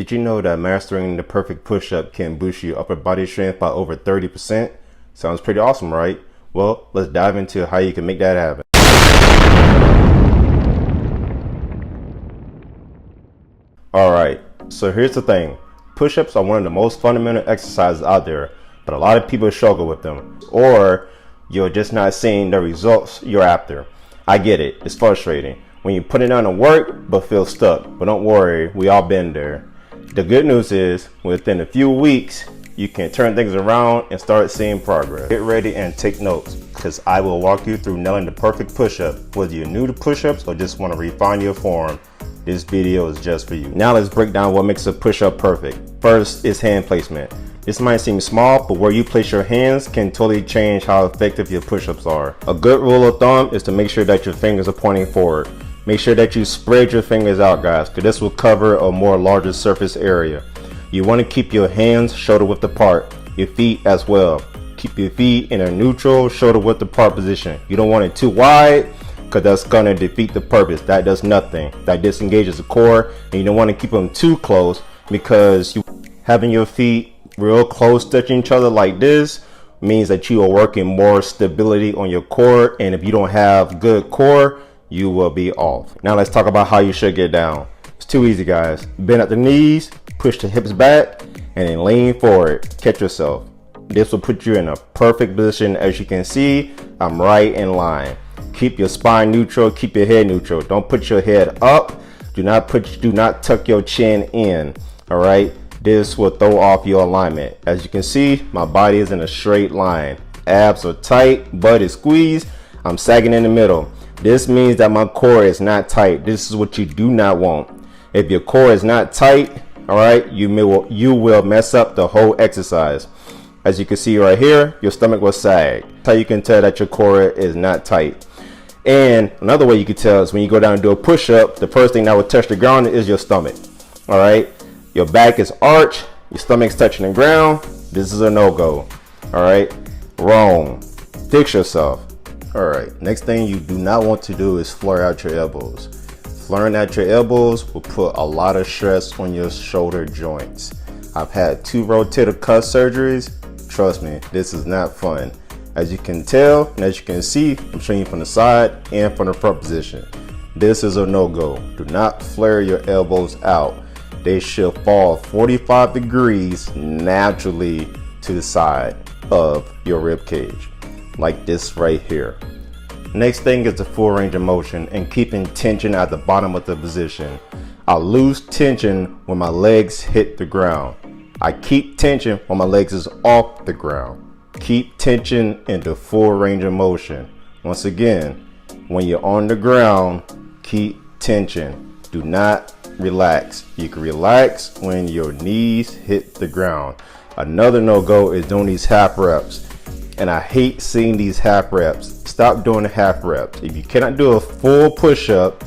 Did you know that mastering the perfect push-up can boost your upper body strength by over 30%? Sounds pretty awesome, right? Well, let's dive into how you can make that happen. Alright, so here's the thing. Push-ups are one of the most fundamental exercises out there, but a lot of people struggle with them, or you're just not seeing the results you're after. I get it, it's frustrating when you put it on the work but feel stuck, but don't worry, we all been there. The good news is, within a few weeks, you can turn things around and start seeing progress. Get ready and take notes, because I will walk you through nailing the perfect push-up. Whether you're new to push-ups or just want to refine your form, this video is just for you. Now let's break down what makes a push-up perfect. First is hand placement. This might seem small, but where you place your hands can totally change how effective your push-ups are. A good rule of thumb is to make sure that your fingers are pointing forward. Make sure that you spread your fingers out, guys, because this will cover a more larger surface area. You want to keep your hands shoulder width apart, your feet as well. Keep your feet in a neutral shoulder width apart position. You don't want it too wide, because that's going to defeat the purpose. That does nothing. That disengages the core, and you don't want to keep them too close, because having your feet real close touching each other like this means that you are working more stability on your core, and if you don't have good core, you will be off. Now let's talk about how you should get down. It's too easy, guys. Bend at the knees, push the hips back, and then lean forward. Catch yourself. This will put you in a perfect position. As you can see, I'm right in line. Keep your spine neutral, keep your head neutral. Don't put your head up. Do not tuck your chin in. All right, this will throw off your alignment. As you can see, my body is in a straight line. Abs are tight, butt is squeezed. I'm sagging in the middle. This means that my core is not tight. This is what you do not want. If your core is not tight, all right, you will mess up the whole exercise. As you can see right here, your stomach will sag. That's how you can tell that your core is not tight. And another way you can tell is when you go down and do a push-up, the first thing that will touch the ground is your stomach. All right, your back is arched, your stomach's touching the ground. This is a no-go. All right, wrong. Fix yourself. All right, next thing you do not want to do is flare out your elbows. Flaring out your elbows will put a lot of stress on your shoulder joints. I've had 2 rotator cuff surgeries. Trust me, this is not fun. As you can tell, and as you can see, I'm showing you from the side and from the front position. This is a no-go. Do not flare your elbows out. They should fall 45 degrees naturally to the side of your rib cage, like this right here. Next thing is the full range of motion and keeping tension at the bottom of the position. I lose tension when my legs hit the ground. I keep tension when my legs is off the ground. Keep tension in the full range of motion. Once again, when you're on the ground, keep tension. Do not relax. You can relax when your knees hit the ground. Another no-go is doing these half reps. And I hate seeing these half reps. Stop doing the half reps. If you cannot do a full push-up,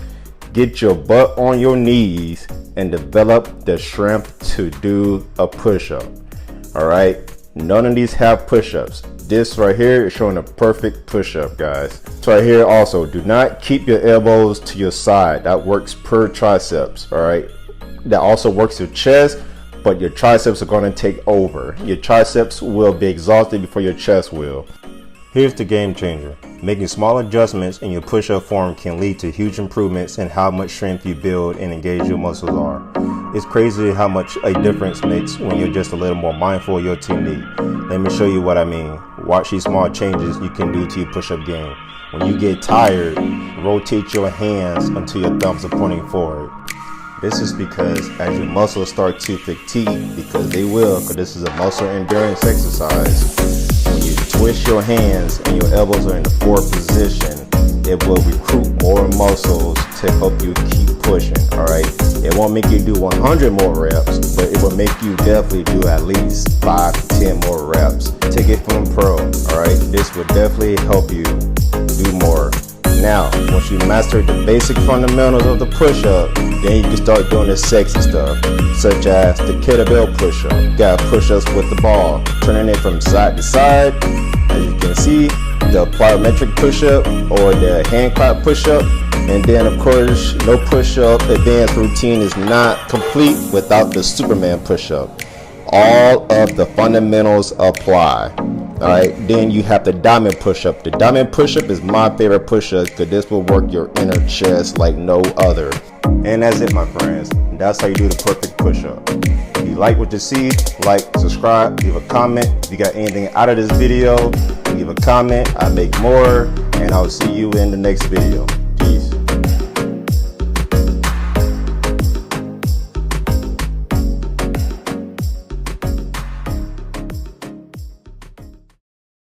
get your butt on your knees and develop the strength to do a push-up. All right, none of these half push-ups. This right here is showing a perfect push-up, guys. This right here also, do not keep your elbows to your side. That works per triceps. All right, that also works your chest, but your triceps are going to take over. Your triceps will be exhausted before your chest will. Here's the game changer. Making small adjustments in your push-up form can lead to huge improvements in how much strength you build and engage your muscles are. It's crazy how much a difference makes when you're just a little more mindful of your technique. Let me show you what I mean. Watch these small changes you can do to your push-up game. When you get tired, rotate your hands until your thumbs are pointing forward. This is because as your muscles start to fatigue, because they will, because this is a muscle endurance exercise, when you twist your hands and your elbows are in the forward position, it will recruit more muscles to help you keep pushing, all right? It won't make you do 100 more reps, but it will make you definitely do at least 5 to 10 more reps. Take it from a pro, all right? This will definitely help you do more. Now, once you master the basic fundamentals of the push-up, then you can start doing the sexy stuff, such as the kettlebell push-up. You got push-ups with the ball, turning it from side to side. As you can see, the plyometric push-up or the hand clap push-up. And then of course, no push-up advanced routine is not complete without the Superman push-up. All of the fundamentals apply. All right, then you have the diamond push-up. The diamond push-up is my favorite push-up because this will work your inner chest like no other. And that's it, my friends. That's how you do the perfect push-up. If you like what you see, like, subscribe, leave a comment. If you got anything out of this video, leave a comment. I make more, and I'll see you in the next video.